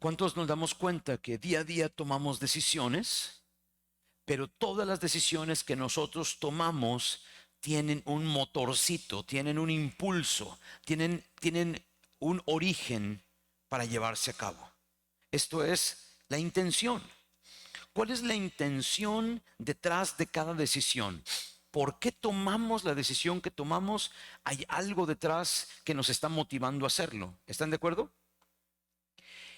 ¿Cuántos nos damos cuenta que día a día tomamos decisiones, pero todas las decisiones que nosotros tomamos tienen un motorcito, tienen un impulso, tienen un origen para llevarse a cabo? Esto es la intención. ¿Cuál es la intención detrás de cada decisión? ¿Por qué tomamos la decisión que tomamos? Hay algo detrás que nos está motivando a hacerlo. ¿Están de acuerdo?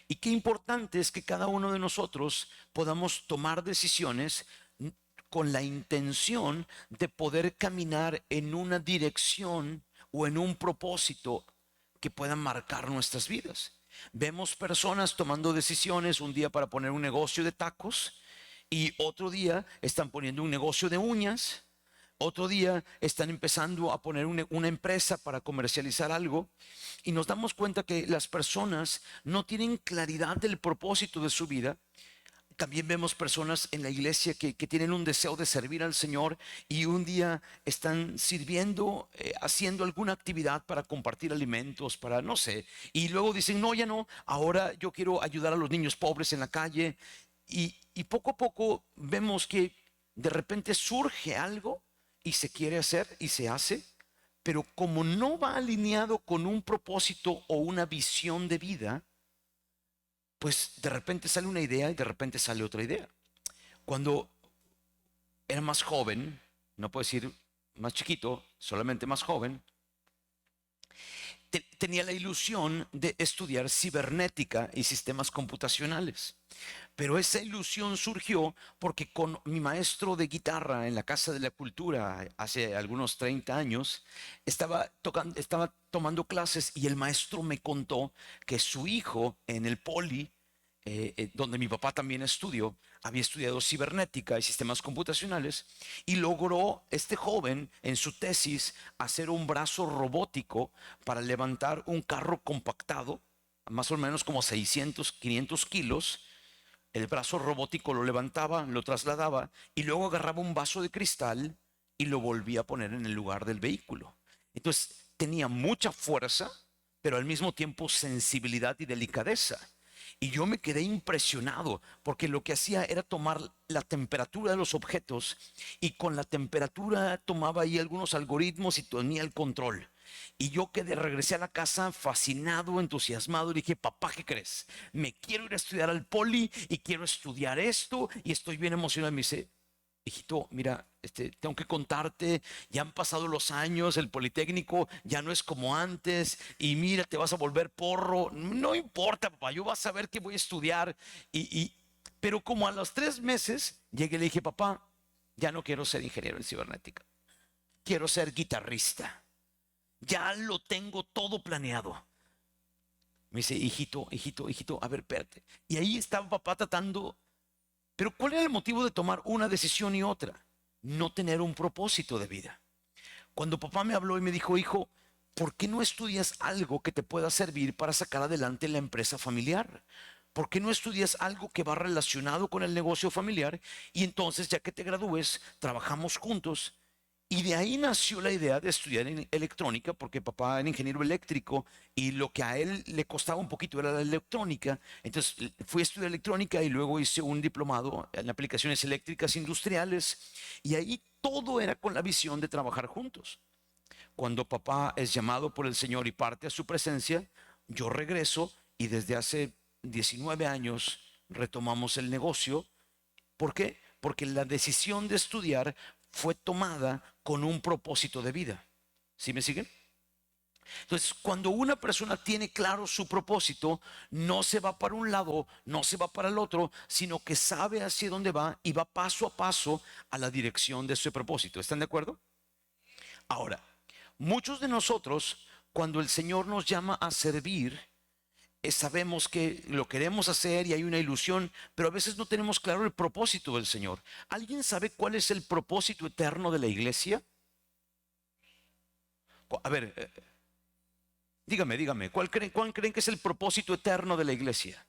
Y qué importante es que cada uno de nosotros podamos tomar decisiones con la intención de poder caminar en una dirección o en un propósito que pueda marcar nuestras vidas. Vemos personas tomando decisiones un día para poner un negocio de tacos y otro día están poniendo un negocio de uñas. Otro día están empezando a poner una empresa para comercializar algo y nos damos cuenta que las personas no tienen claridad del propósito de su vida. También vemos personas en la iglesia que tienen un deseo de servir al Señor y un día están sirviendo, haciendo alguna actividad para compartir alimentos, para no sé, y luego dicen, no, ya no, ahora yo quiero ayudar a los niños pobres en la calle. Y poco a poco vemos que de repente surge algo y se quiere hacer y se hace, pero como no va alineado con un propósito o una visión de vida, pues de repente sale una idea y de repente sale otra idea. Cuando era más joven, no puedo decir más chiquito, solamente más joven, tenía la ilusión de estudiar cibernética y sistemas computacionales. Pero esa ilusión surgió porque con mi maestro de guitarra en la Casa de la Cultura hace algunos 30 años, estaba tomando clases y el maestro me contó que su hijo en el Poli, donde mi papá también estudió, había estudiado cibernética y sistemas computacionales y logró este joven en su tesis hacer un brazo robótico para levantar un carro compactado, más o menos como 600, 500 kilos. El brazo robótico lo levantaba, lo trasladaba y luego agarraba un vaso de cristal y lo volvía a poner en el lugar del vehículo. Entonces tenía mucha fuerza, pero al mismo tiempo sensibilidad y delicadeza. Y yo me quedé impresionado porque lo que hacía era tomar la temperatura de los objetos y con la temperatura tomaba ahí algunos algoritmos y tenía el control. Y yo regresé a la casa fascinado, entusiasmado y dije, papá, ¿qué crees? Me quiero ir a estudiar al Poli y quiero estudiar esto y estoy bien emocionado. Y me dice, hijito, mira, tengo que contarte, ya han pasado los años, el Politécnico ya no es como antes, y mira, te vas a volver porro. No importa, papá, yo vas a ver que voy a estudiar. Pero como a los 3 meses llegué y le dije, papá, ya no quiero ser ingeniero en cibernética, quiero ser guitarrista. Ya lo tengo todo planeado. Me dice, hijito, hijito, hijito, a ver, espérate. Y ahí estaba papá tratando. Pero ¿cuál era el motivo de tomar una decisión y otra? No tener un propósito de vida. Cuando papá me habló y me dijo, hijo, ¿por qué no estudias algo que te pueda servir para sacar adelante la empresa familiar? ¿Por qué no estudias algo que va relacionado con el negocio familiar? Y entonces, ya que te gradúes, trabajamos juntos. Y de ahí nació la idea de estudiar en electrónica, porque papá era ingeniero eléctrico y lo que a él le costaba un poquito era la electrónica. Entonces fui a estudiar electrónica y luego hice un diplomado en aplicaciones eléctricas industriales. Y ahí todo era con la visión de trabajar juntos. Cuando papá es llamado por el Señor y parte a su presencia, yo regreso y desde hace 19 años retomamos el negocio. ¿Por qué? Porque la decisión de estudiar fue tomada con un propósito de vida. ¿Sí me siguen? Entonces, cuando una persona tiene claro su propósito, no se va para un lado, no se va para el otro, sino que sabe hacia dónde va y va paso a paso a la dirección de su propósito. ¿Están de acuerdo? Ahora, muchos de nosotros, cuando el Señor nos llama a servir, sabemos que lo queremos hacer y hay una ilusión, pero a veces no tenemos claro el propósito del Señor. ¿Alguien sabe cuál es el propósito eterno de la iglesia? A ver, dígame, ¿cuál creen que es el propósito eterno de la iglesia?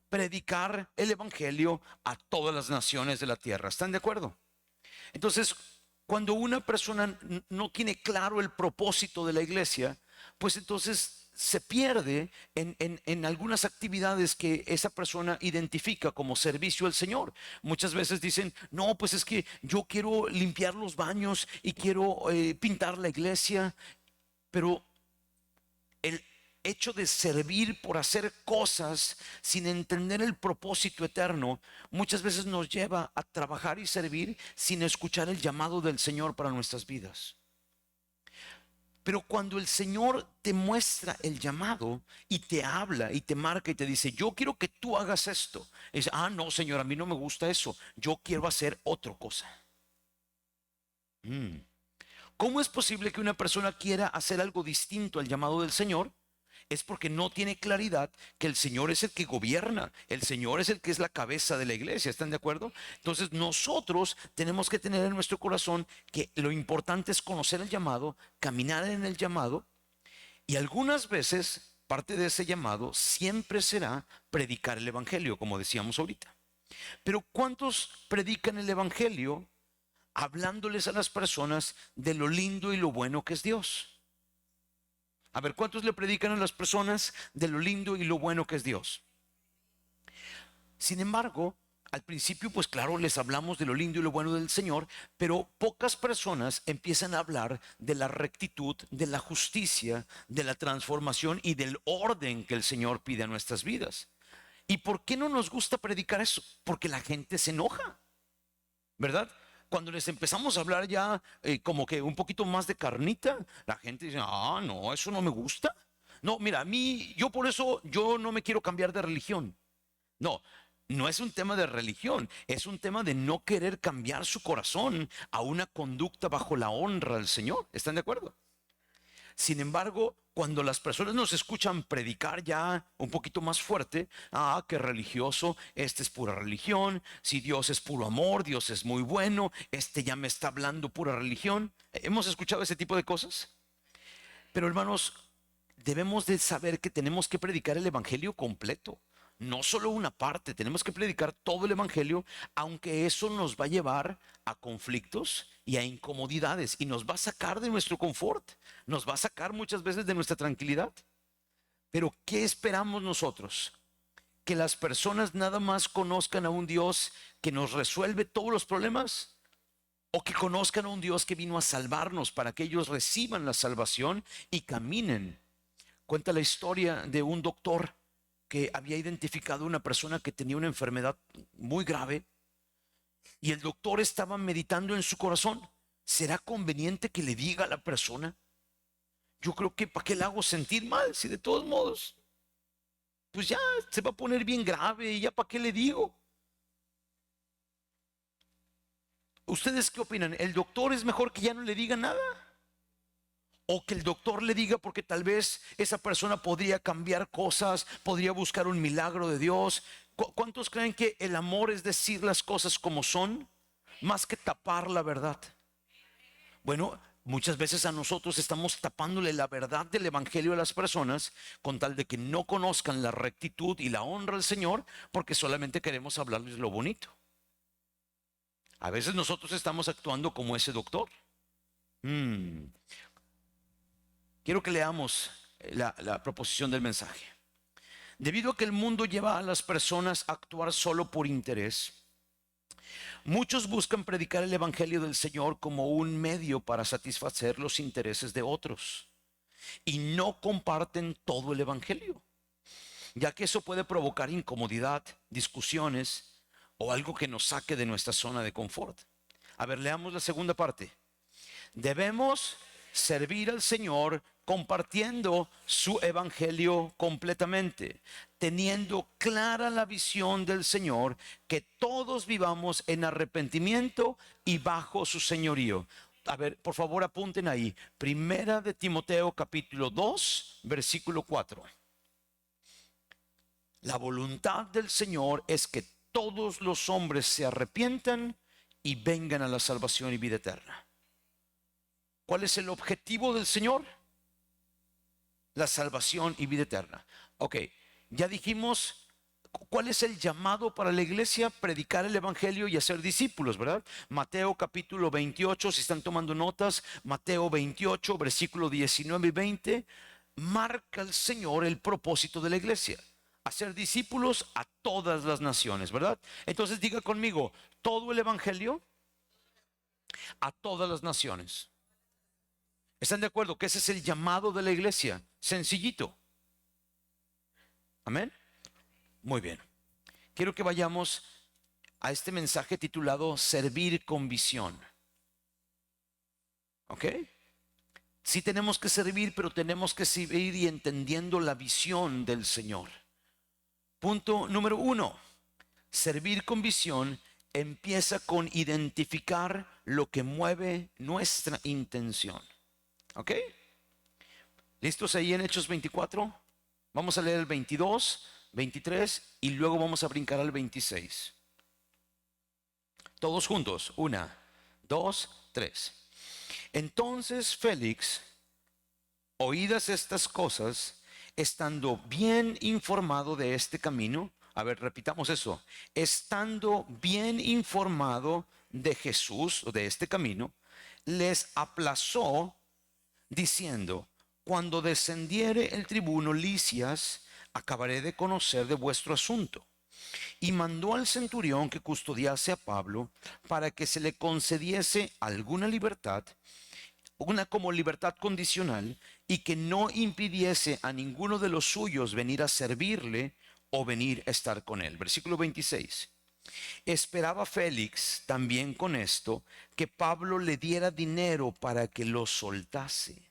Predicar el evangelio a todas las naciones de la tierra. ¿Están de acuerdo? Entonces, cuando una persona no tiene claro el propósito de la iglesia, pues entonces se pierde en algunas actividades que esa persona identifica como servicio al Señor. Muchas veces dicen, no, pues es que yo quiero limpiar los baños y quiero pintar la iglesia, pero el hecho de servir por hacer cosas sin entender el propósito eterno muchas veces nos lleva a trabajar y servir sin escuchar el llamado del Señor para nuestras vidas. Pero cuando el Señor te muestra el llamado y te habla y te marca y te dice, yo quiero que tú hagas esto, es, no, Señor, a mí no me gusta eso, yo quiero hacer otra cosa. ¿Cómo es posible que una persona quiera hacer algo distinto al llamado del Señor? Es porque no tiene claridad que el Señor es el que gobierna, el Señor es el que es la cabeza de la iglesia, ¿están de acuerdo? Entonces nosotros tenemos que tener en nuestro corazón que lo importante es conocer el llamado, caminar en el llamado, y algunas veces parte de ese llamado siempre será predicar el evangelio, como decíamos ahorita. Pero ¿cuántos predican el evangelio hablándoles a las personas de lo lindo y lo bueno que es Dios? A ver, ¿cuántos le predican a las personas de lo lindo y lo bueno que es Dios? Sin embargo, al principio, pues claro, les hablamos de lo lindo y lo bueno del Señor, pero pocas personas empiezan a hablar de la rectitud, de la justicia, de la transformación y del orden que el Señor pide a nuestras vidas. ¿Y por qué no nos gusta predicar eso? Porque la gente se enoja, ¿verdad? Cuando les empezamos a hablar ya como que un poquito más de carnita, la gente dice, no, eso no me gusta. No, mira, a mí, yo por eso, yo no me quiero cambiar de religión. No, no es un tema de religión, es un tema de no querer cambiar su corazón a una conducta bajo la honra del Señor. ¿Están de acuerdo? Sin embargo, cuando las personas nos escuchan predicar ya un poquito más fuerte, qué religioso, este es pura religión, si Dios es puro amor, Dios es muy bueno, este ya me está hablando pura religión. ¿Hemos escuchado ese tipo de cosas? Pero hermanos, debemos de saber que tenemos que predicar el evangelio completo. No solo una parte, tenemos que predicar todo el evangelio, aunque eso nos va a llevar a conflictos y a incomodidades y nos va a sacar de nuestro confort, nos va a sacar muchas veces de nuestra tranquilidad. Pero ¿qué esperamos nosotros? ¿Que las personas nada más conozcan a un Dios que nos resuelve todos los problemas? ¿O que conozcan a un Dios que vino a salvarnos para que ellos reciban la salvación y caminen? Cuenta la historia de un doctor que había identificado una persona que tenía una enfermedad muy grave y el doctor estaba meditando en su corazón. ¿Será conveniente que le diga a la persona? Yo creo que ¿para qué le hago sentir mal? Si de todos modos, pues ya se va a poner bien grave y ya ¿para qué le digo? ¿Ustedes qué opinan? ¿El doctor es mejor que ya no le diga nada? O que el doctor le diga porque tal vez esa persona podría cambiar cosas, podría buscar un milagro de Dios. ¿Cuántos creen que el amor es decir las cosas como son, más que tapar la verdad? Bueno, muchas veces a nosotros estamos tapándole la verdad del evangelio a las personas con tal de que no conozcan la rectitud y la honra del Señor, porque solamente queremos hablarles lo bonito. A veces nosotros estamos actuando como ese doctor. Quiero que leamos la proposición del mensaje. Debido a que el mundo lleva a las personas a actuar solo por interés, muchos buscan predicar el evangelio del Señor como un medio para satisfacer los intereses de otros y no comparten todo el evangelio, ya que eso puede provocar incomodidad, discusiones o algo que nos saque de nuestra zona de confort. A ver, leamos la segunda parte. Debemos servir al Señor compartiendo su evangelio completamente, teniendo clara la visión del Señor, que todos vivamos en arrepentimiento y bajo su señorío. A ver, por favor apunten ahí, Primera de Timoteo capítulo 2, versículo 4. La voluntad del Señor es que todos los hombres se arrepientan y vengan a la salvación y vida eterna. ¿Cuál es el objetivo del Señor? La salvación y vida eterna. Ok, ya dijimos cuál es el llamado para la iglesia: predicar el evangelio y hacer discípulos, ¿verdad? Mateo capítulo 28, si están tomando notas, Mateo 28, versículo 19 y 20. marca el Señor el propósito de la iglesia: hacer discípulos a todas las naciones, ¿verdad? Entonces diga conmigo: todo el evangelio a todas las naciones. ¿Están de acuerdo que ese es el llamado de la iglesia? Sencillito. Amén. Muy bien. Quiero que vayamos a este mensaje titulado Servir con visión. ¿Ok? Sí tenemos que servir, pero tenemos que servir y entendiendo la visión del Señor. Punto número 1. Servir con visión empieza con identificar lo que mueve nuestra intención. ¿Ok? ¿Listos ahí en Hechos 24? Vamos a leer el 22, 23 y luego vamos a brincar al 26. Todos juntos. 1, 2, 3. Entonces Félix, oídas estas cosas, estando bien informado de este camino. A ver, repitamos eso. Estando bien informado de Jesús o de este camino, les aplazó diciendo: cuando descendiere el tribuno Lisias, acabaré de conocer de vuestro asunto. Y mandó al centurión que custodiase a Pablo para que se le concediese alguna libertad, una como libertad condicional, y que no impidiese a ninguno de los suyos venir a servirle o venir a estar con él. Versículo 26. Esperaba Félix también con esto que Pablo le diera dinero para que lo soltase.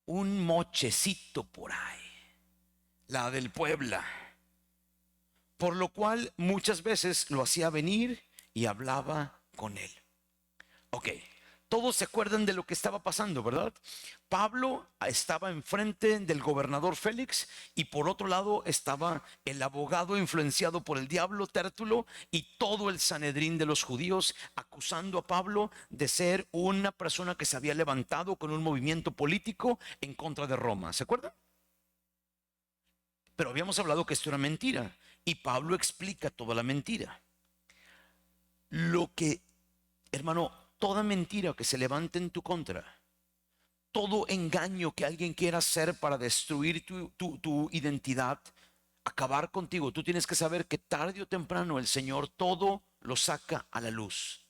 Un mochecito por ahí, la del Puebla. Por lo cual muchas veces lo hacía venir y hablaba con él. Ok, todos se acuerdan de lo que estaba pasando, ¿verdad? Pablo estaba enfrente del gobernador Félix y por otro lado estaba el abogado influenciado por el diablo Tértulo y todo el Sanedrín de los judíos acusando a Pablo de ser una persona que se había levantado con un movimiento político en contra de Roma. ¿Se acuerdan? Pero habíamos hablado que esto era mentira y Pablo explica toda la mentira. Lo que, hermano, toda mentira que se levante en tu contra, todo engaño que alguien quiera hacer para destruir tu identidad, acabar contigo, tú tienes que saber que tarde o temprano el Señor todo lo saca a la luz.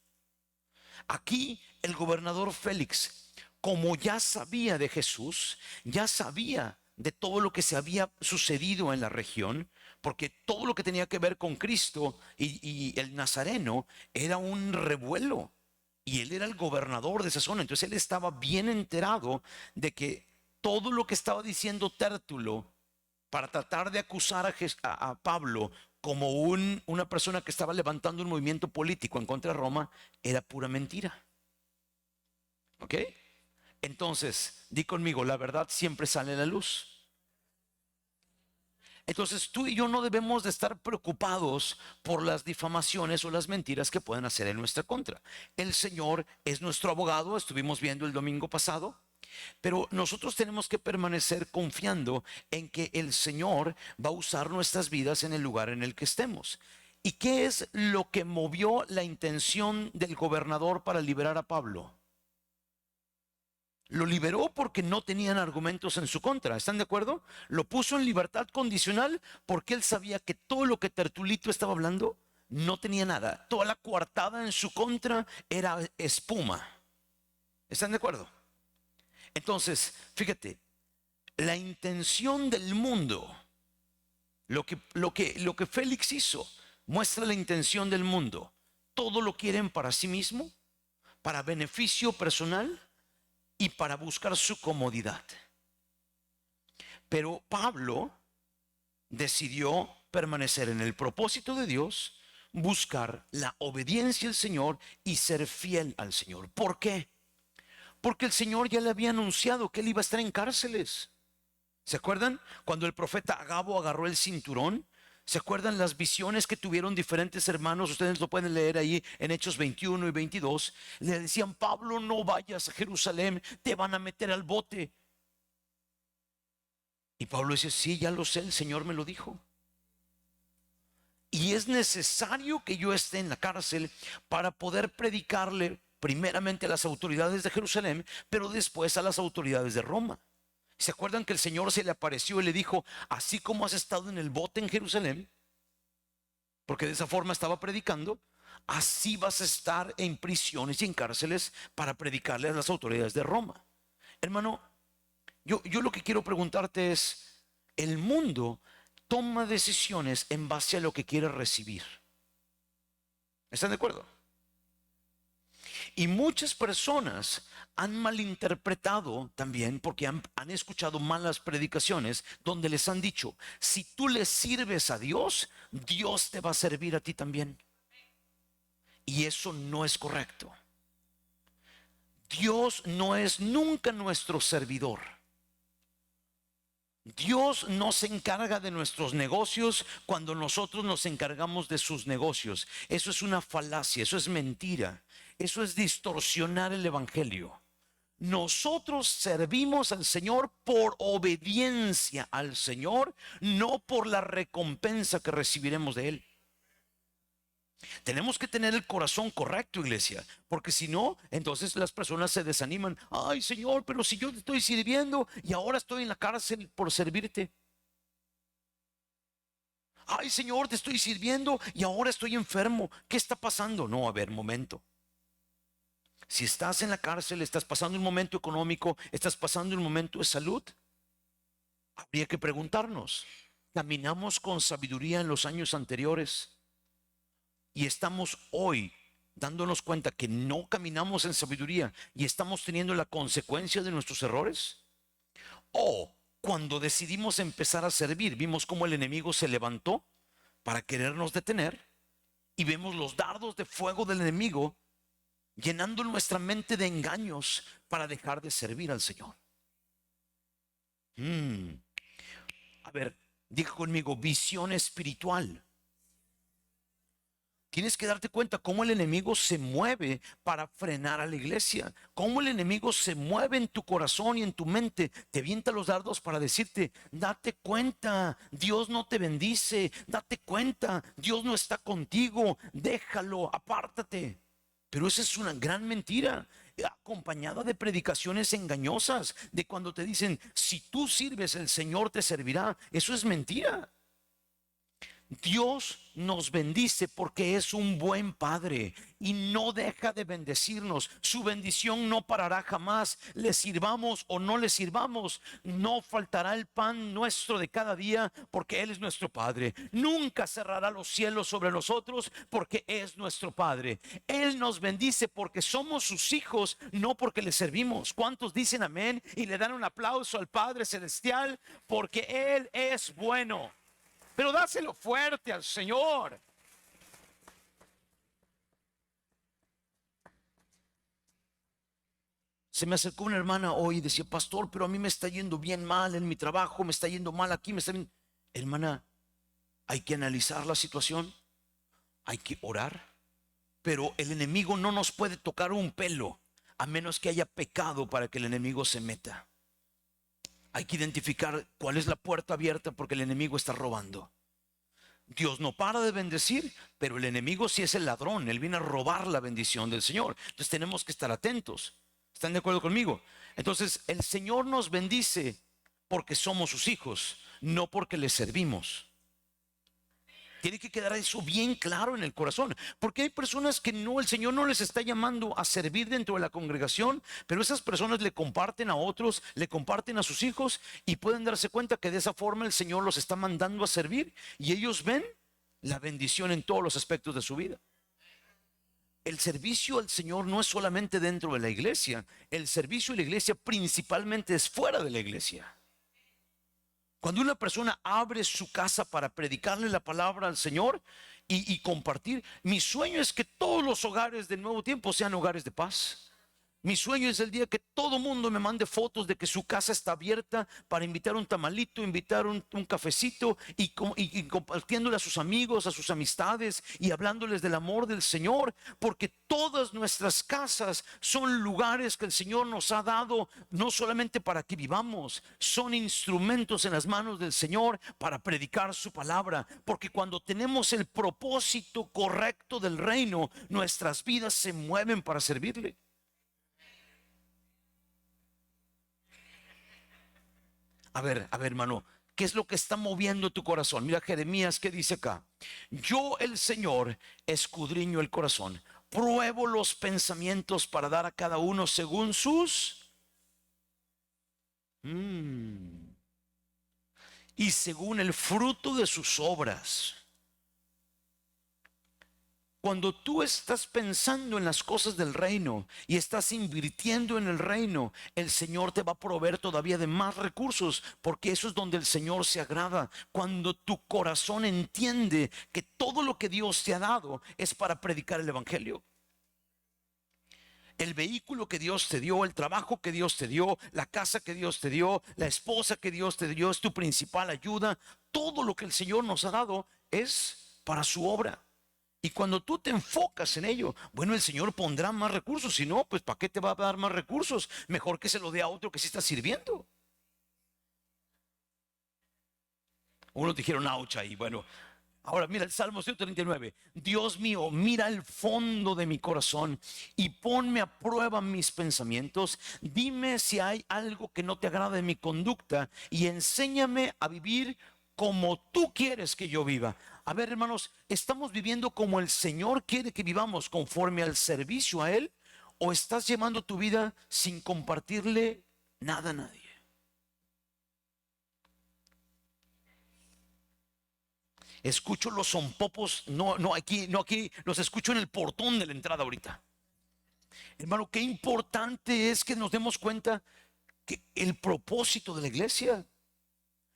Aquí el gobernador Félix, como ya sabía de Jesús, ya sabía de todo lo que se había sucedido en la región, porque todo lo que tenía que ver con Cristo y el Nazareno era un revuelo. Y él era el gobernador de esa zona. Entonces él estaba bien enterado de que todo lo que estaba diciendo Tértulo para tratar de acusar a Pablo como una persona que estaba levantando un movimiento político en contra de Roma era pura mentira. ¿Ok? Entonces, di conmigo, la verdad siempre sale a la luz. Entonces tú y yo no debemos de estar preocupados por las difamaciones o las mentiras que puedan hacer en nuestra contra. El Señor es nuestro abogado, estuvimos viendo el domingo pasado, pero nosotros tenemos que permanecer confiando en que el Señor va a usar nuestras vidas en el lugar en el que estemos. ¿Y qué es lo que movió la intención del gobernador para liberar a Pablo? Lo liberó porque no tenían argumentos en su contra. ¿Están de acuerdo? Lo puso en libertad condicional porque él sabía que todo lo que Tertulito estaba hablando no tenía nada. Toda la coartada en su contra era espuma. ¿Están de acuerdo? Entonces, fíjate, la intención del mundo, lo que Félix hizo, muestra la intención del mundo. Todo lo quieren para sí mismo, para beneficio personal y para buscar su comodidad. Pero Pablo decidió permanecer en el propósito de Dios, buscar la obediencia al Señor y ser fiel al Señor. ¿Por qué? Porque el Señor ya le había anunciado que él iba a estar en cárceles. ¿Se acuerdan? Cuando el profeta Agabo agarró el cinturón. ¿Se acuerdan las visiones que tuvieron diferentes hermanos? Ustedes lo pueden leer ahí en Hechos 21 y 22. Le decían: Pablo, no vayas a Jerusalén, te van a meter al bote. Y Pablo dice: sí, ya lo sé, el Señor me lo dijo. Y es necesario que yo esté en la cárcel para poder predicarle primeramente a las autoridades de Jerusalén, pero después a las autoridades de Roma. ¿Se acuerdan que el Señor se le apareció y le dijo, así como has estado en el bote en Jerusalén, porque de esa forma estaba predicando, así vas a estar en prisiones y en cárceles para predicarle a las autoridades de Roma? Hermano, yo lo que quiero preguntarte es, el mundo toma decisiones en base a lo que quiere recibir. ¿Están de acuerdo? Y muchas personas han malinterpretado también porque han escuchado malas predicaciones donde les han dicho, si tú le sirves a Dios, Dios te va a servir a ti también. Y eso no es correcto. Dios no es nunca nuestro servidor. Dios no se encarga de nuestros negocios cuando nosotros nos encargamos de sus negocios. Eso es una falacia, eso es mentira, eso es distorsionar el evangelio. Nosotros servimos al Señor por obediencia al Señor, no por la recompensa que recibiremos de Él. Tenemos que tener el corazón correcto, iglesia, porque si no, entonces las personas se desaniman. Ay, Señor, pero si yo te estoy sirviendo y ahora estoy en la cárcel por servirte. Ay, Señor, te estoy sirviendo y ahora estoy enfermo. ¿Qué está pasando? No, a ver, momento. Si estás en la cárcel, estás pasando un momento económico, estás pasando un momento de salud, habría que preguntarnos, ¿caminamos con sabiduría en los años anteriores? Y estamos hoy dándonos cuenta que no caminamos en sabiduría y estamos teniendo la consecuencia de nuestros errores. O cuando decidimos empezar a servir, vimos cómo el enemigo se levantó para querernos detener y vemos los dardos de fuego del enemigo llenando nuestra mente de engaños para dejar de servir al Señor. A ver, diga conmigo, visión espiritual. Tienes que darte cuenta cómo el enemigo se mueve para frenar a la iglesia. Cómo el enemigo se mueve en tu corazón y en tu mente. Te avienta los dardos para decirte, date cuenta, Dios no te bendice. Date cuenta, Dios no está contigo. Déjalo, apártate. Pero esa es una gran mentira, acompañada de predicaciones engañosas, de cuando te dicen, si tú sirves, el Señor te servirá. Eso es mentira. Dios nos bendice porque es un buen Padre y no deja de bendecirnos. Su bendición no parará jamás. Le sirvamos o no le sirvamos, no faltará el pan nuestro de cada día porque Él es nuestro Padre. Nunca cerrará los cielos sobre nosotros porque es nuestro Padre. Él nos bendice porque somos sus hijos, no porque le servimos. ¿Cuántos dicen amén y le dan un aplauso al Padre Celestial? Porque Él es bueno. Pero dáselo fuerte al Señor. Se me acercó una hermana hoy y decía, pastor, pero a mí me está yendo bien mal en mi trabajo, me está yendo mal aquí, me está bien. Hermana, hay que analizar la situación, hay que orar, pero el enemigo no nos puede tocar un pelo a menos que haya pecado para que el enemigo se meta. Hay que identificar cuál es la puerta abierta porque el enemigo está robando. Dios no para de bendecir, pero el enemigo sí es el ladrón, él viene a robar la bendición del Señor. Entonces tenemos que estar atentos. ¿Están de acuerdo conmigo? Entonces el Señor nos bendice porque somos sus hijos, no porque le servimos. Tiene que quedar eso bien claro en el corazón, porque hay personas que no, el Señor no les está llamando a servir dentro de la congregación, pero esas personas le comparten a otros, le comparten a sus hijos y pueden darse cuenta que de esa forma el Señor los está mandando a servir y ellos ven la bendición en todos los aspectos de su vida. El servicio al Señor no es solamente dentro de la iglesia, el servicio a la iglesia principalmente es fuera de la iglesia. Cuando una persona abre su casa para predicarle la palabra al Señor y compartir, mi sueño es que todos los hogares del Nuevo Tiempo sean hogares de paz. Mi sueño es el día que todo mundo me mande fotos de que su casa está abierta para invitar un tamalito, invitar un cafecito y compartiéndole a sus amigos, a sus amistades y hablándoles del amor del Señor, porque todas nuestras casas son lugares que el Señor nos ha dado no solamente para que vivamos, son instrumentos en las manos del Señor para predicar su palabra, porque cuando tenemos el propósito correcto del reino, nuestras vidas se mueven para servirle. A ver, hermano, ¿qué es lo que está moviendo tu corazón? Mira Jeremías, ¿qué dice acá? Yo, el Señor, escudriño el corazón, pruebo los pensamientos para dar a cada uno según sus mm, y según el fruto de sus obras. Cuando tú estás pensando en las cosas del reino y estás invirtiendo en el reino, el Señor te va a proveer todavía de más recursos, porque eso es donde el Señor se agrada. Cuando tu corazón entiende que todo lo que Dios te ha dado es para predicar el evangelio. El vehículo que Dios te dio, el trabajo que Dios te dio, la casa que Dios te dio, la esposa que Dios te dio, es tu principal ayuda. Todo lo que el Señor nos ha dado es para su obra. Y cuando tú te enfocas en ello, bueno, el Señor pondrá más recursos. Si no, pues ¿para qué te va a dar más recursos? Mejor que se lo dé a otro que sí está sirviendo. Unos dijeron, ouch ahí. Bueno, ahora mira el Salmo 139. Dios mío, mira el fondo de mi corazón y ponme a prueba mis pensamientos. Dime si hay algo que no te agrada en mi conducta y enséñame a vivir como tú quieres que yo viva. A ver, hermanos, ¿estamos viviendo como el Señor quiere que vivamos, conforme al servicio a Él? ¿O estás llevando tu vida sin compartirle nada a nadie? Escucho los zompopos, no aquí, los escucho en el portón de la entrada ahorita. Hermano, qué importante es que nos demos cuenta que el propósito de la iglesia,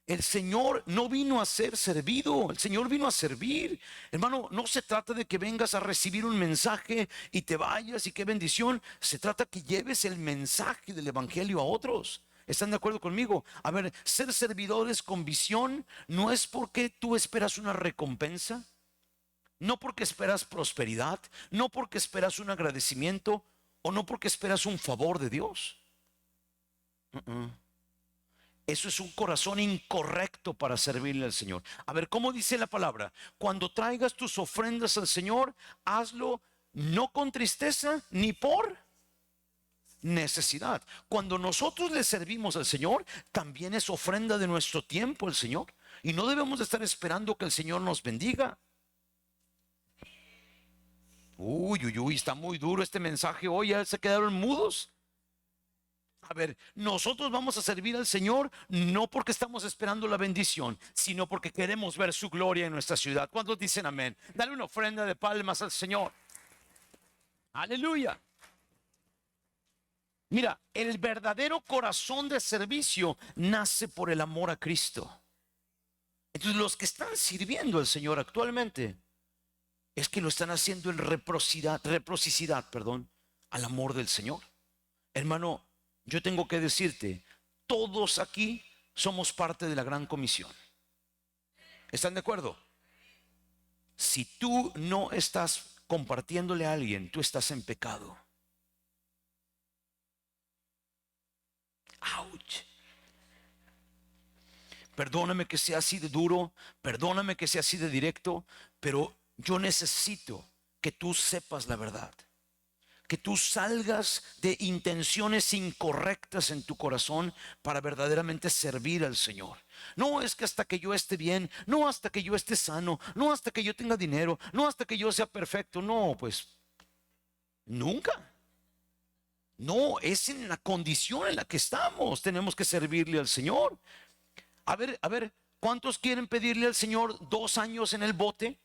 el Señor no vino a ser servido, el Señor vino a servir. Hermano, no se trata de que vengas a recibir un mensaje y te vayas y qué bendición. Se trata que lleves el mensaje del evangelio a otros. ¿Están de acuerdo conmigo? A ver, ser servidores con visión no es porque tú esperas una recompensa, no porque esperas prosperidad, no porque esperas un agradecimiento o no porque esperas un favor de Dios. Uh-uh. Eso es un corazón incorrecto para servirle al Señor. A ver, ¿cómo dice la palabra? Cuando traigas tus ofrendas al Señor, hazlo no con tristeza ni por necesidad. Cuando nosotros le servimos al Señor, también es ofrenda de nuestro tiempo al Señor. Y no debemos de estar esperando que el Señor nos bendiga. Uy, uy, uy, está muy duro este mensaje hoy, ya se quedaron mudos. A ver, nosotros vamos a servir al Señor no porque estamos esperando la bendición, sino porque queremos ver su gloria en nuestra ciudad. ¿Cuántos dicen amén? Dale una ofrenda de palmas al Señor. Aleluya. Mira, el verdadero corazón de servicio nace por el amor a Cristo. Entonces, los que están sirviendo al Señor actualmente es que lo están haciendo en reciprocidad, perdón, al amor del Señor. Hermano, yo tengo que decirte, todos aquí somos parte de la gran comisión. ¿Están de acuerdo? Si tú no estás compartiéndole a alguien, tú estás en pecado. ¡Auch! Perdóname que sea así de duro, perdóname que sea así de directo, pero yo necesito que tú sepas la verdad. Que tú salgas de intenciones incorrectas en tu corazón para verdaderamente servir al Señor. No es que hasta que yo esté bien, no hasta que yo esté sano, no hasta que yo tenga dinero, no hasta que yo sea perfecto. No, pues nunca. No, es en la condición en la que estamos. Tenemos que servirle al Señor. A ver, ¿cuántos quieren pedirle al Señor 2 años en el bote?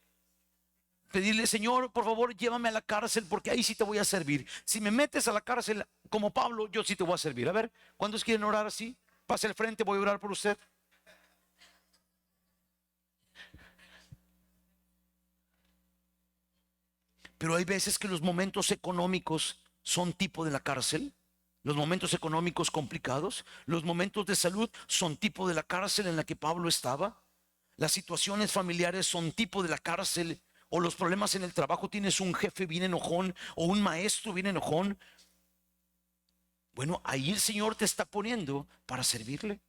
Pedirle, Señor, por favor, llévame a la cárcel porque ahí sí te voy a servir. Si me metes a la cárcel como Pablo, yo sí te voy a servir. A ver, ¿cuántos quieren orar así? Pase al frente, voy a orar por usted. Pero hay veces que los momentos económicos son tipo de la cárcel. Los momentos económicos complicados, los momentos de salud son tipo de la cárcel en la que Pablo estaba. Las situaciones familiares son tipo de la cárcel, o los problemas en el trabajo, tienes un jefe bien enojón o un maestro bien enojón. Bueno, ahí el Señor te está poniendo para servirle.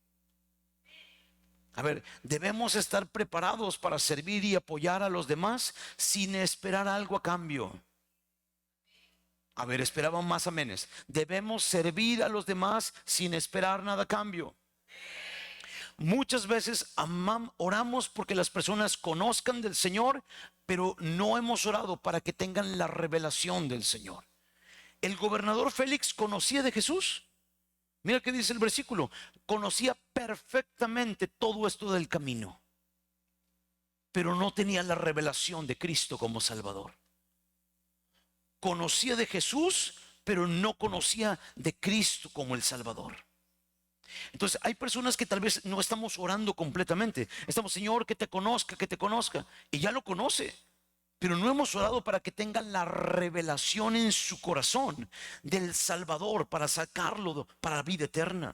A ver, debemos estar preparados para servir y apoyar a los demás sin esperar algo a cambio. A ver, esperaban más amenes. Debemos servir a los demás sin esperar nada a cambio. Muchas veces oramos porque las personas conozcan del Señor, pero no hemos orado para que tengan la revelación del Señor. El gobernador Félix conocía de Jesús. Mira qué dice el versículo. Conocía perfectamente todo esto del camino, pero no tenía la revelación de Cristo como Salvador. Conocía de Jesús, pero no conocía de Cristo como el Salvador. Entonces hay personas que tal vez no estamos orando completamente. Estamos, Señor, que te conozca. Y ya lo conoce. Pero no hemos orado para que tengan la revelación en su corazón del Salvador para sacarlo para la vida eterna.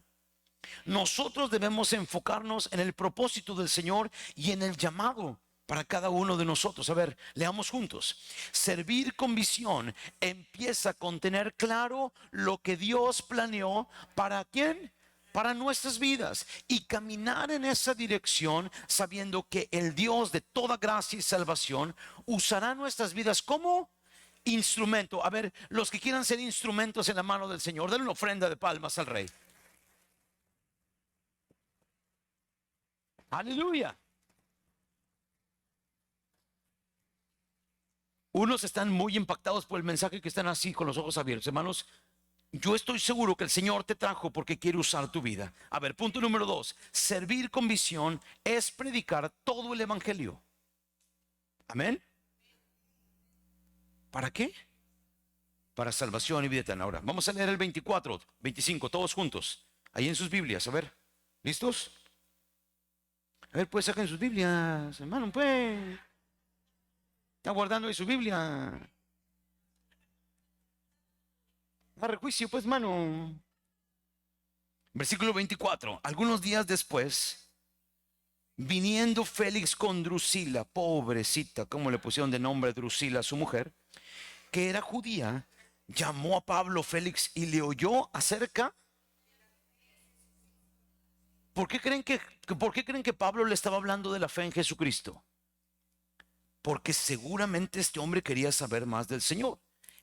Nosotros debemos enfocarnos en el propósito del Señor y en el llamado para cada uno de nosotros. A ver, leamos juntos. Servir con visión empieza con tener claro lo que Dios planeó. ¿Para quién? Para nuestras vidas, y caminar en esa dirección sabiendo que el Dios de toda gracia y salvación usará nuestras vidas como instrumento. A ver, los que quieran ser instrumentos en la mano del Señor, denle una ofrenda de palmas al Rey. Aleluya. Unos están muy impactados por el mensaje, que están así con los ojos abiertos. Hermanos, yo estoy seguro que el Señor te trajo porque quiere usar tu vida. A ver, punto número 2. Servir con visión es predicar todo el evangelio. Amén. ¿Para qué? Para salvación y vida eterna. Ahora, vamos a leer el 24, 25, todos juntos. Ahí en sus Biblias, a ver. ¿Listos? A ver, pues saquen sus Biblias, hermano, pues. Está guardando ahí su Biblia. Agarre juicio, pues, hermano. Versículo 24. Algunos días después, viniendo Félix con Drusila, pobrecita, como le pusieron de nombre Drusila a su mujer, que era judía, llamó a Pablo Félix y le oyó acerca. ¿Por qué creen que Pablo le estaba hablando de la fe en Jesucristo? Porque seguramente este hombre quería saber más del Señor.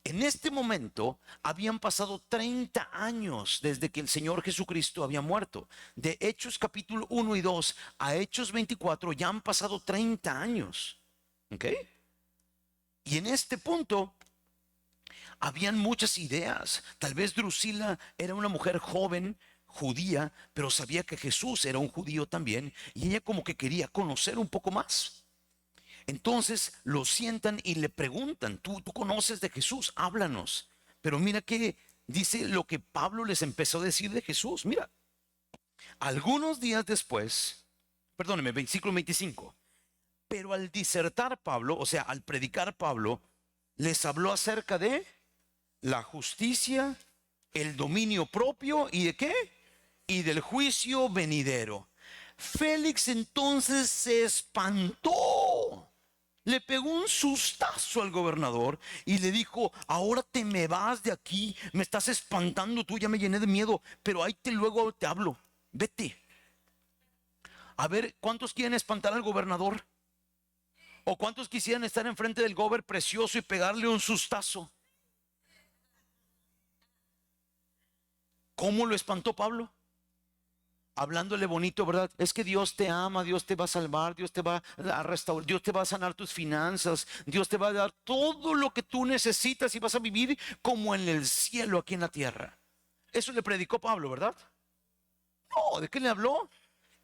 En este momento habían pasado 30 años desde que el Señor Jesucristo había muerto. De Hechos capítulo 1 y 2 a Hechos 24 ya han pasado 30 años. ¿Ok? Y en este punto habían muchas ideas. Tal vez Drusila era una mujer joven, judía, pero sabía que Jesús era un judío también, y ella como que quería conocer un poco más. Entonces lo sientan y le preguntan, tú conoces de Jesús, háblanos. Pero mira que dice lo que Pablo les empezó a decir de Jesús. Mira, algunos días después, perdóneme, versículo 25. Pero al disertar Pablo, o sea, al predicar Pablo, les habló acerca de la justicia, el dominio propio y de qué? Y del juicio venidero. Félix entonces se espantó. Le pegó un sustazo al gobernador y le dijo, ahora te me vas de aquí, me estás espantando, tú ya me llené de miedo, pero ahí luego te hablo, vete. A ver, ¿cuántos quieren espantar al gobernador? ¿O cuántos quisieran estar enfrente del gobernador precioso y pegarle un sustazo? ¿Cómo lo espantó Pablo? Hablándole bonito, ¿verdad? Es que Dios te ama, Dios te va a salvar, Dios te va a restaurar, Dios te va a sanar tus finanzas, Dios te va a dar todo lo que tú necesitas y vas a vivir como en el cielo aquí en la tierra. Eso le predicó Pablo, ¿verdad? No, ¿de qué le habló?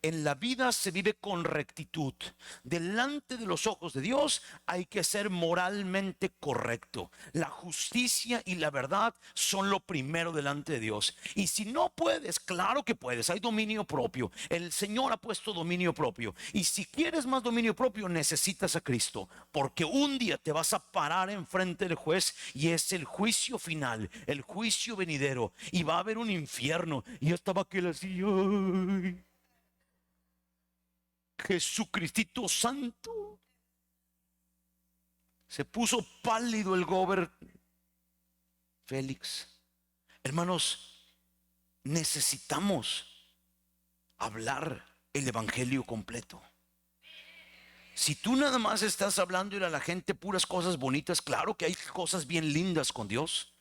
En la vida se vive con rectitud. Delante de los ojos de Dios hay que ser moralmente correcto. La justicia y la verdad son lo primero delante de Dios. Y si no puedes, claro que puedes. Hay dominio propio. El Señor ha puesto dominio propio. Y si quieres más dominio propio, necesitas a Cristo. Porque un día te vas a parar enfrente del juez y es el juicio final, el juicio venidero. Y va a haber un infierno. Y yo estaba aquel así, ay, Jesucristito santo. Se puso pálido el gobernador Félix. Hermanos, necesitamos hablar el evangelio completo. Si tú nada más estás hablando a la gente puras cosas bonitas, claro que hay cosas bien lindas con Dios,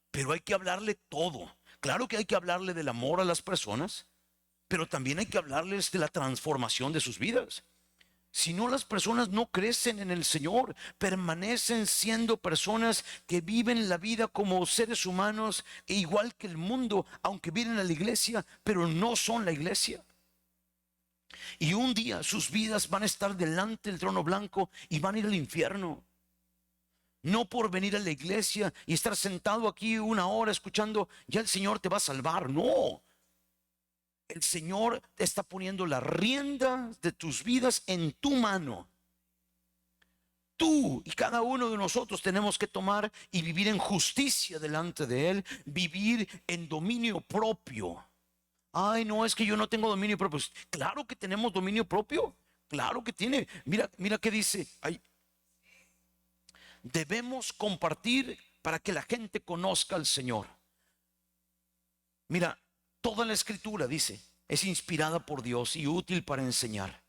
pero hay que hablarle todo. Claro que hay que hablarle del amor a las personas, pero también hay que hablarles de la transformación de sus vidas. Si no, las personas no crecen en el Señor, permanecen siendo personas que viven la vida como seres humanos, e igual que el mundo, aunque vienen a la iglesia, pero no son la iglesia. Y un día sus vidas van a estar delante del trono blanco y van a ir al infierno. No por venir a la iglesia y estar sentado aquí una hora escuchando, ya el Señor te va a salvar. No, el Señor te está poniendo la rienda de tus vidas en tu mano. Tú y cada uno de nosotros tenemos que tomar y vivir en justicia delante de Él, vivir en dominio propio. Ay, no, es que yo no tengo dominio propio. Claro que tenemos dominio propio. Claro que tiene. Mira, mira qué dice. Ay, debemos compartir para que la gente conozca al Señor. Mira, toda la escritura dice, es inspirada por Dios y útil para enseñar.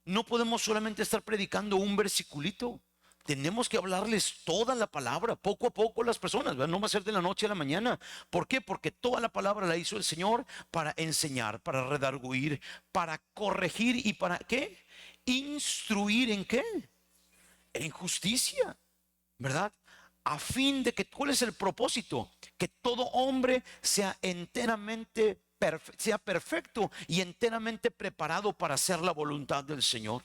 No podemos solamente estar predicando un versiculito. Tenemos que hablarles toda la palabra, poco a poco las personas, ¿verdad? No va a ser de la noche a la mañana. ¿Por qué? Porque toda la palabra la hizo el Señor para enseñar, para redarguir, para corregir y para ¿qué? Instruir ¿en qué? En justicia, ¿verdad? A fin de que, ¿cuál es el propósito? Que todo hombre sea enteramente sea perfecto y enteramente preparado para hacer la voluntad del Señor.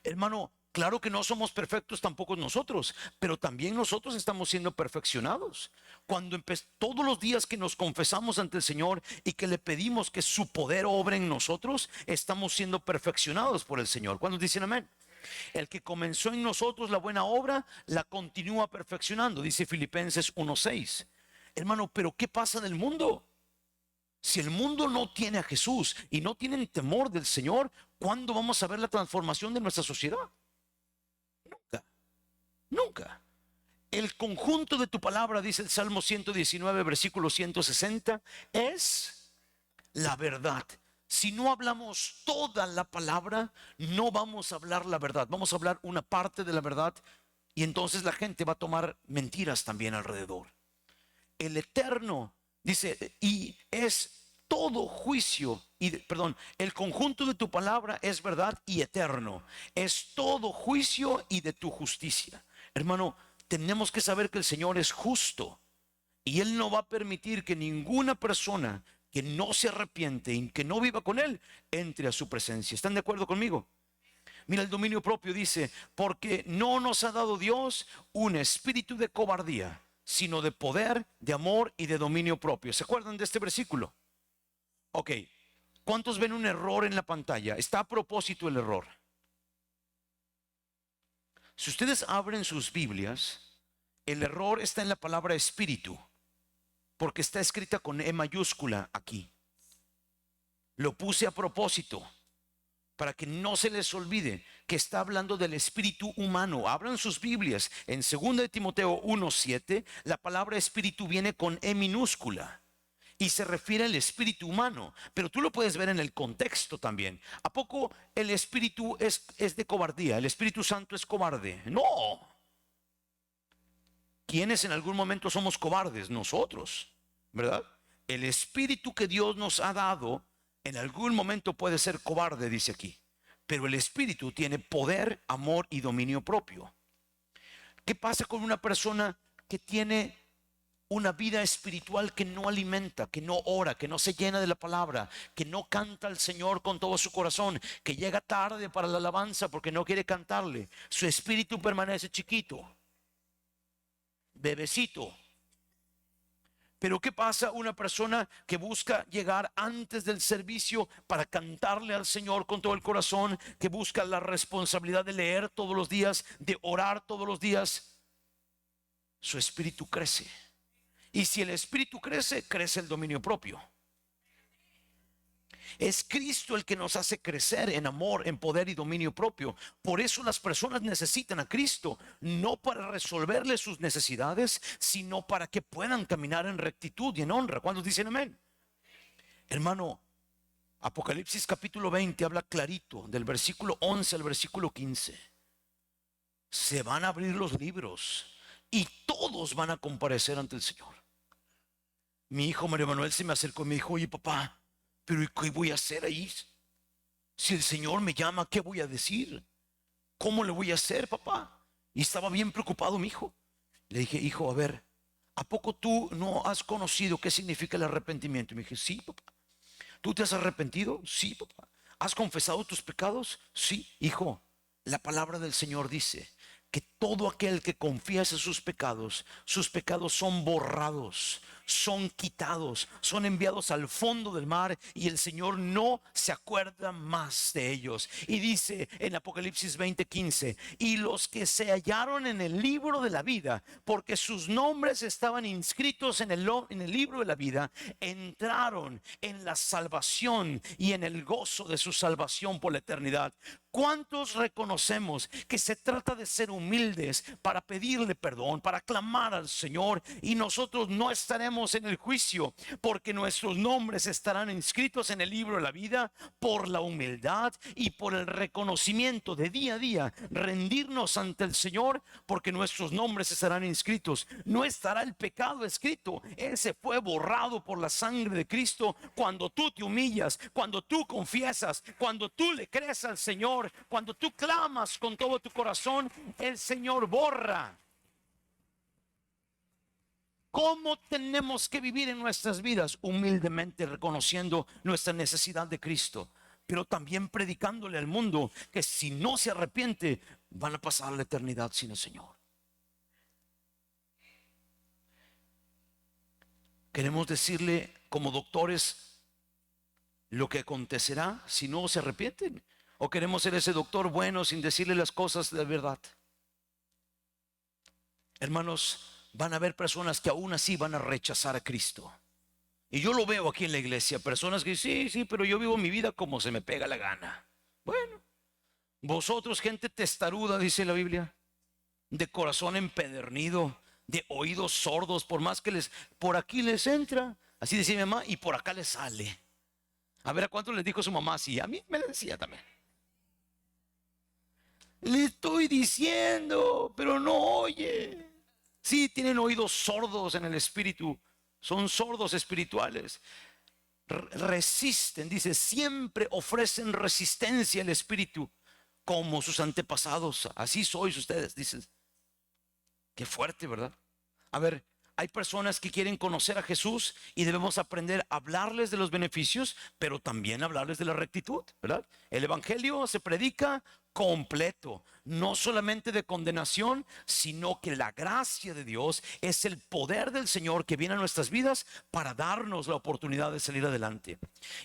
Hermano, claro que no somos perfectos tampoco nosotros, pero también nosotros estamos siendo perfeccionados. Cuando todos los días que nos confesamos ante el Señor y que le pedimos que su poder obre en nosotros, estamos siendo perfeccionados por el Señor. ¿Cuántos dicen amén? El que comenzó en nosotros la buena obra, la continúa perfeccionando, dice Filipenses 1:6. Hermano, pero ¿qué pasa en el mundo? Si el mundo no tiene a Jesús y no tienen temor del Señor, ¿cuándo vamos a ver la transformación de nuestra sociedad? Nunca, nunca. El conjunto de tu palabra, dice el Salmo 119, versículo 160, es la verdad. Si no hablamos toda la palabra, no vamos a hablar la verdad. Vamos a hablar una parte de la verdad y entonces la gente va a tomar mentiras también alrededor. El Eterno dice, y es todo juicio, el conjunto de tu palabra es verdad y eterno. Es todo juicio y de tu justicia. Hermano, tenemos que saber que el Señor es justo y Él no va a permitir que ninguna persona que no se arrepiente y que no viva con Él entre a su presencia. ¿Están de acuerdo conmigo? Mira, el dominio propio dice, porque no nos ha dado Dios un espíritu de cobardía, sino de poder, de amor y de dominio propio. ¿Se acuerdan de este versículo? Ok, ¿cuántos ven un error en la pantalla? Está a propósito el error. Si ustedes abren sus Biblias, el error está en la palabra espíritu, porque está escrita con E mayúscula aquí. Lo puse a propósito para que no se les olvide que está hablando del espíritu humano. Abran sus Biblias. En 2 de Timoteo 1:7, la palabra espíritu viene con E minúscula y se refiere al espíritu humano, pero tú lo puedes ver en el contexto también. ¿A poco el espíritu es de cobardía? ¿El Espíritu Santo es cobarde? No. ¿Quiénes en algún momento somos cobardes? Nosotros, ¿verdad? El espíritu que Dios nos ha dado en algún momento puede ser cobarde, dice aquí, pero el espíritu tiene poder, amor y dominio propio. ¿Qué pasa con una persona que tiene una vida espiritual que no alimenta, que no ora, que no se llena de la palabra, que no canta al Señor con todo su corazón, que llega tarde para la alabanza porque no quiere cantarle? Su espíritu permanece chiquito, bebecito. Pero ¿qué pasa una persona que busca llegar antes del servicio para cantarle al Señor con todo el corazón, que busca la responsabilidad de leer todos los días, de orar todos los días? Su espíritu crece. Y si el espíritu crece, crece el dominio propio. Es Cristo el que nos hace crecer en amor, en poder y dominio propio. Por eso las personas necesitan a Cristo, no para resolverles sus necesidades, sino para que puedan caminar en rectitud y en honra. ¿Cuántos dicen amén? Hermano, Apocalipsis capítulo 20 habla clarito del versículo 11 al versículo 15. Se van a abrir los libros y todos van a comparecer ante el Señor. Mi hijo Mario Manuel se me acercó y me dijo, oye papá, pero ¿y qué voy a hacer ahí? Si el Señor me llama, ¿qué voy a decir? ¿Cómo le voy a hacer, papá? Y estaba bien preocupado mi hijo. Le dije, hijo, a ver, ¿a poco tú no has conocido qué significa el arrepentimiento? Y me dije, sí, papá. ¿Tú te has arrepentido? Sí, papá. ¿Has confesado tus pecados? Sí, hijo. La palabra del Señor dice que todo aquel que confiesa sus pecados son borrados, son quitados, son enviados al fondo del mar y el Señor no se acuerda más de ellos. Y dice en Apocalipsis 20:15, y los que se hallaron en el libro de la vida, porque sus nombres estaban inscritos en el libro de la vida, entraron en la salvación y en el gozo de su salvación por la eternidad. ¿Cuántos reconocemos que se trata de ser humildes para pedirle perdón, para clamar al Señor, y nosotros no estaremos en el juicio porque nuestros nombres estarán inscritos en el libro de la vida por la humildad y por el reconocimiento de día a día, rendirnos ante el Señor porque nuestros nombres estarán inscritos? No estará el pecado escrito, ese fue borrado por la sangre de Cristo. Cuando tú te humillas, cuando tú confiesas, cuando tú le crees al Señor, cuando tú clamas con todo tu corazón, el Señor borra. ¿Cómo tenemos que vivir en nuestras vidas? Humildemente reconociendo nuestra necesidad de Cristo, pero también predicándole al mundo que si no se arrepiente van a pasar la eternidad sin el Señor. Queremos decirle como doctores lo que acontecerá si no se arrepienten, o queremos ser ese doctor bueno sin decirle las cosas de verdad. Hermanos, van a haber personas que aún así van a rechazar a Cristo. Y yo lo veo aquí en la iglesia, personas que dicen, sí, pero yo vivo mi vida como se me pega la gana. Bueno, vosotros, gente testaruda, dice la Biblia, de corazón empedernido, de oídos sordos, por más que por aquí les entra, así decía mi mamá, y por acá les sale. A ver, ¿a cuánto les dijo su mamá así? A mí me decía también. Le estoy diciendo, pero no oye. Sí, tienen oídos sordos en el espíritu, son sordos espirituales. Resisten, dice, siempre ofrecen resistencia al espíritu, como sus antepasados. Así sois ustedes, dicen. Qué fuerte, ¿verdad? A ver, hay personas que quieren conocer a Jesús y debemos aprender a hablarles de los beneficios, pero también hablarles de la rectitud, ¿verdad? El evangelio se predica completo, no solamente de condenación, sino que la gracia de Dios es el poder del Señor que viene a nuestras vidas para darnos la oportunidad de salir adelante.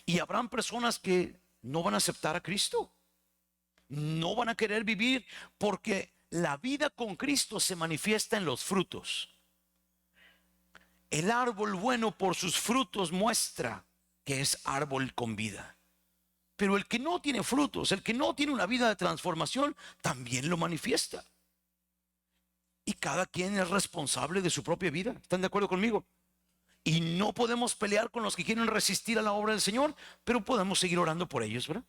Y habrán personas que no van a aceptar a Cristo, no van a querer vivir, porque la vida con Cristo se manifiesta en los frutos. El árbol bueno por sus frutos muestra que es árbol con vida. Pero el que no tiene frutos, el que no tiene una vida de transformación, también lo manifiesta. Y cada quien es responsable de su propia vida. ¿Están de acuerdo conmigo? Y no podemos pelear con los que quieren resistir a la obra del Señor, pero podemos seguir orando por ellos, ¿verdad?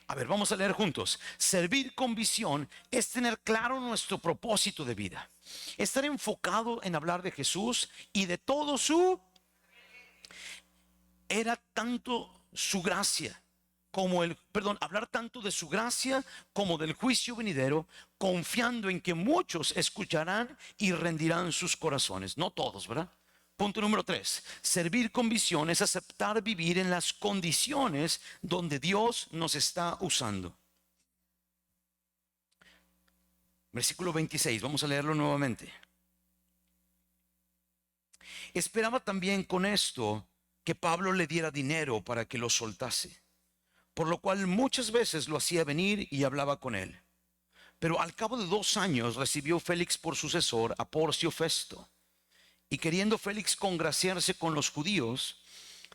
A ver, vamos a leer juntos. Servir con visión es tener claro nuestro propósito de vida. Estar enfocado en hablar de Jesús y de todo era tanto su gracia como hablar tanto de su gracia como del juicio venidero, confiando en que muchos escucharán y rendirán sus corazones. No todos, ¿verdad? Punto número 3, servir con visión es aceptar vivir en las condiciones donde Dios nos está usando. Versículo 26, vamos a leerlo nuevamente. Esperaba también con esto que Pablo le diera dinero para que lo soltase, por lo cual muchas veces lo hacía venir y hablaba con él. Pero al cabo de 2 años recibió Félix por sucesor a Porcio Festo. Y queriendo Félix congraciarse con los judíos,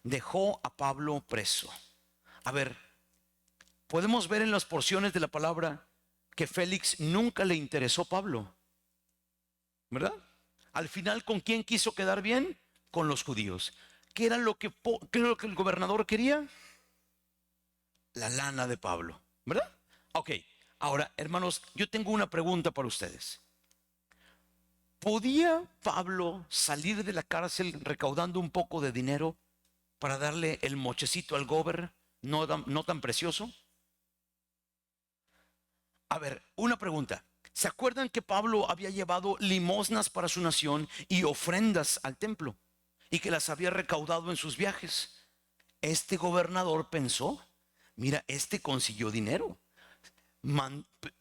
dejó a Pablo preso. A ver, podemos ver en las porciones de la palabra que Félix nunca le interesó a Pablo, ¿verdad? Al final, ¿con quién quiso quedar bien? Con los judíos. ¿Qué era lo que el gobernador quería? La lana de Pablo, ¿verdad? Ok, ahora, hermanos, yo tengo una pregunta para ustedes. ¿Podía Pablo salir de la cárcel recaudando un poco de dinero para darle el mochecito al gober no tan precioso? A ver, una pregunta. ¿Se acuerdan que Pablo había llevado limosnas para su nación y ofrendas al templo y que las había recaudado en sus viajes? Este gobernador pensó, mira, este consiguió dinero.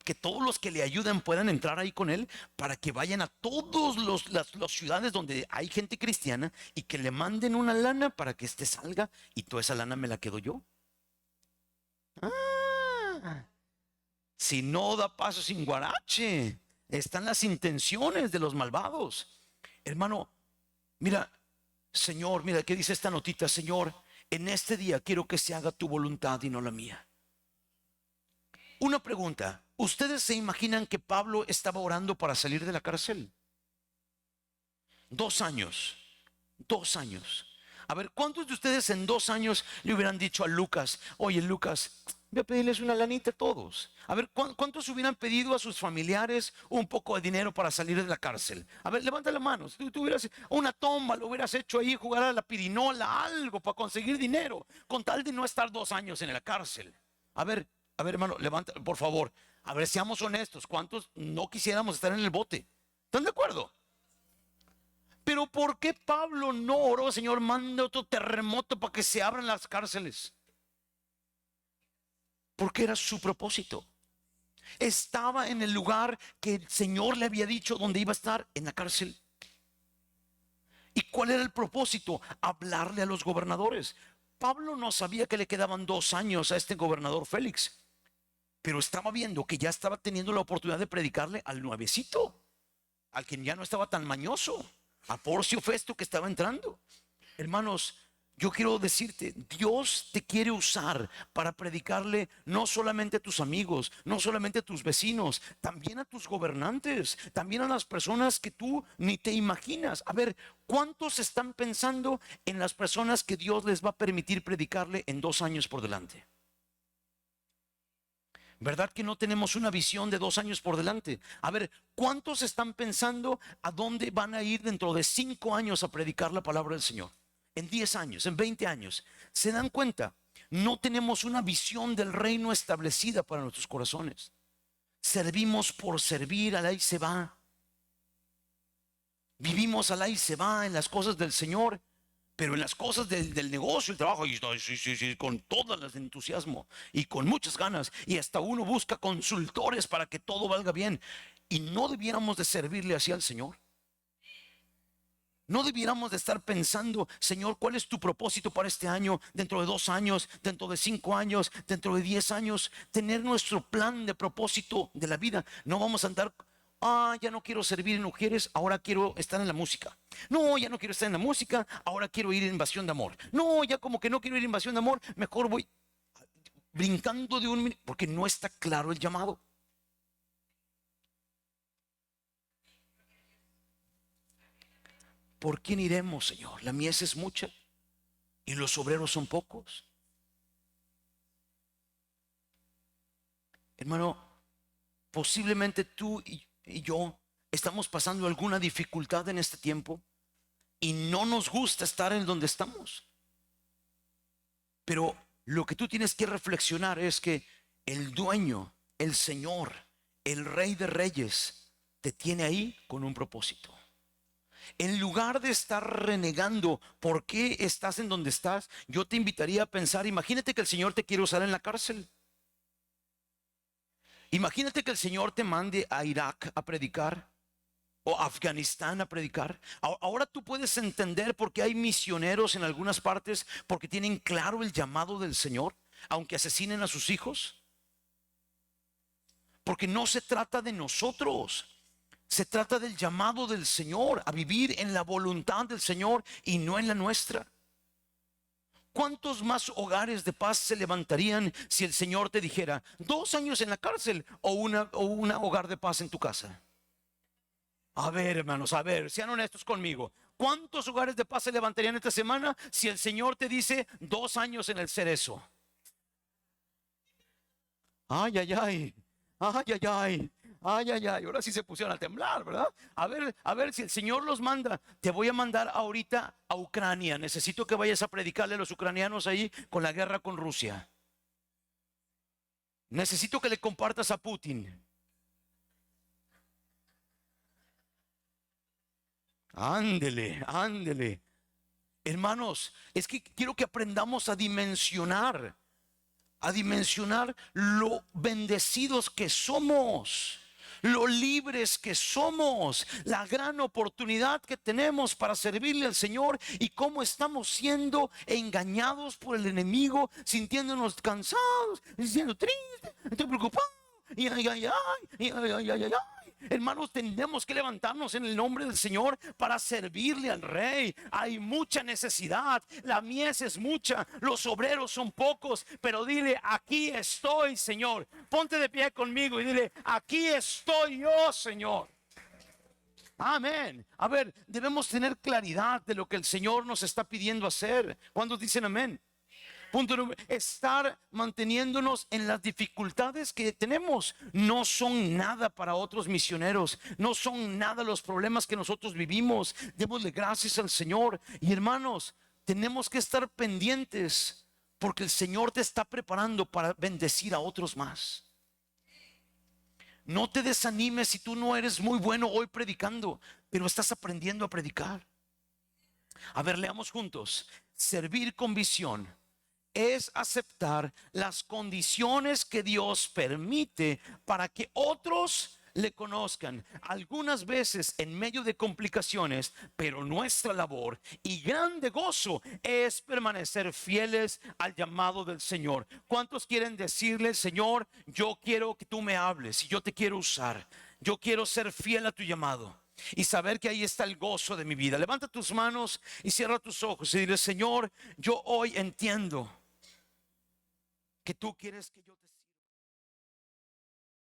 Que todos los que le ayudan puedan entrar ahí con él para que vayan a todas las ciudades donde hay gente cristiana y que le manden una lana para que éste salga y toda esa lana me la quedo yo. Ah, si no da paso sin guarache, están las intenciones de los malvados. Hermano, mira, Señor, mira, ¿qué dice esta notita? Señor, en este día quiero que se haga tu voluntad y no la mía. Una pregunta, ¿ustedes se imaginan que Pablo estaba orando para salir de la cárcel? 2 años, 2 años. A ver, ¿cuántos de ustedes en 2 años le hubieran dicho a Lucas, oye Lucas, voy a pedirles una lanita a todos? A ver, ¿cuántos hubieran pedido a sus familiares un poco de dinero para salir de la cárcel? A ver, levanta la mano. Si tú hubieras una toma, lo hubieras hecho ahí, jugar a la pirinola, algo para conseguir dinero, con tal de no estar 2 años en la cárcel. A ver, hermano, levanta, por favor. A ver, seamos honestos. ¿Cuántos no quisiéramos estar en el bote? ¿Están de acuerdo? Pero ¿por qué Pablo no oró, Señor, manda otro terremoto para que se abran las cárceles? Porque era su propósito. Estaba en el lugar que el Señor le había dicho donde iba a estar, en la cárcel. ¿Y cuál era el propósito? Hablarle a los gobernadores. Pablo no sabía que le quedaban 2 años a este gobernador Félix, pero estaba viendo que ya estaba teniendo la oportunidad de predicarle al nuevecito, al quien ya no estaba tan mañoso, a Porcio Festo que estaba entrando. Hermanos, yo quiero decirte, Dios te quiere usar para predicarle no solamente a tus amigos, no solamente a tus vecinos, también a tus gobernantes, también a las personas que tú ni te imaginas. A ver, ¿cuántos están pensando en las personas que Dios les va a permitir predicarle en 2 años por delante? ¿Verdad que no tenemos una visión de 2 años por delante? A ver, ¿cuántos están pensando a dónde van a ir dentro de 5 años a predicar la palabra del Señor? En 10 años, en 20 años. ¿Se dan cuenta? No tenemos una visión del reino establecida para nuestros corazones. Servimos por servir, al ahí se va. Vivimos al ahí se va en las cosas del Señor. Pero en las cosas del negocio, el trabajo, y sí, sí, sí, con todo el entusiasmo y con muchas ganas, y hasta uno busca consultores para que todo valga bien. Y no debiéramos de servirle así al Señor. No debiéramos de estar pensando, Señor, ¿cuál es tu propósito para este año? Dentro de 2 años, dentro de 5 años, dentro de 10 años, tener nuestro plan de propósito de la vida. No vamos a andar, ya no quiero servir en mujeres, ahora quiero estar en la música. No, ya no quiero estar en la música, ahora quiero ir en Invasión de Amor. No, ya como que no quiero ir en Invasión de Amor, mejor voy brincando de porque no está claro el llamado. ¿Por quién iremos, Señor? La mies es mucha y los obreros son pocos. Hermano, posiblemente tú y yo estamos pasando alguna dificultad en este tiempo y no nos gusta estar en donde estamos. Pero lo que tú tienes que reflexionar es que el dueño, el Señor, el Rey de Reyes, te tiene ahí con un propósito. En lugar de estar renegando por qué estás en donde estás, yo te invitaría a pensar, imagínate que el Señor te quiere usar en la cárcel. Imagínate que el Señor te mande a Irak a predicar o a Afganistán a predicar. Ahora tú puedes entender por qué hay misioneros en algunas partes, porque tienen claro el llamado del Señor, aunque asesinen a sus hijos. Porque no se trata de nosotros. Se trata del llamado del Señor a vivir en la voluntad del Señor y no en la nuestra. ¿Cuántos más hogares de paz se levantarían si el Señor te dijera 2 años en la cárcel o una hogar de paz en tu casa? A ver, hermanos, a ver, sean honestos conmigo. ¿Cuántos hogares de paz se levantarían esta semana si el Señor te dice 2 años en el Cerezo? Ay, ay, ay, ay, ay, ay. Ay, ay, ay, ahora sí se pusieron a temblar, ¿verdad? A ver si el Señor los manda. Te voy a mandar ahorita a Ucrania. Necesito que vayas a predicarle a los ucranianos ahí con la guerra con Rusia. Necesito que le compartas a Putin. Ándele, ándele. Hermanos, es que quiero que aprendamos a dimensionar lo bendecidos que somos, lo libres que somos, la gran oportunidad que tenemos para servirle al Señor y cómo estamos siendo engañados por el enemigo, sintiéndonos cansados, siendo tristes, estoy preocupado. Y ay, ay, ay, y ay, ay, ay, ay, ay. Hermanos, tenemos que levantarnos en el nombre del Señor para servirle al Rey. Hay mucha necesidad, la mies es mucha, los obreros son pocos, pero dile, aquí estoy, Señor. Ponte de pie conmigo y dile, aquí estoy yo, Señor. Amén. A ver, debemos tener claridad de lo que el Señor nos está pidiendo hacer. ¿Cuántos dicen amén? Punto número, estar manteniéndonos en las dificultades que tenemos. No son nada para otros misioneros. No son nada los problemas que nosotros vivimos. Démosle gracias al Señor. Y hermanos, tenemos que estar pendientes porque el Señor te está preparando para bendecir a otros más. No te desanimes si tú no eres muy bueno hoy predicando, pero estás aprendiendo a predicar. A ver, leamos juntos. Servir con visión es aceptar las condiciones que Dios permite para que otros le conozcan, algunas veces en medio de complicaciones, pero nuestra labor y grande gozo es permanecer fieles al llamado del Señor. ¿Cuántos quieren decirle, Señor, yo quiero que tú me hables y yo te quiero usar? Yo quiero ser fiel a tu llamado y saber que ahí está el gozo de mi vida. Levanta tus manos y cierra tus ojos y dile, Señor, yo hoy entiendo que tú quieres que yo te sirva.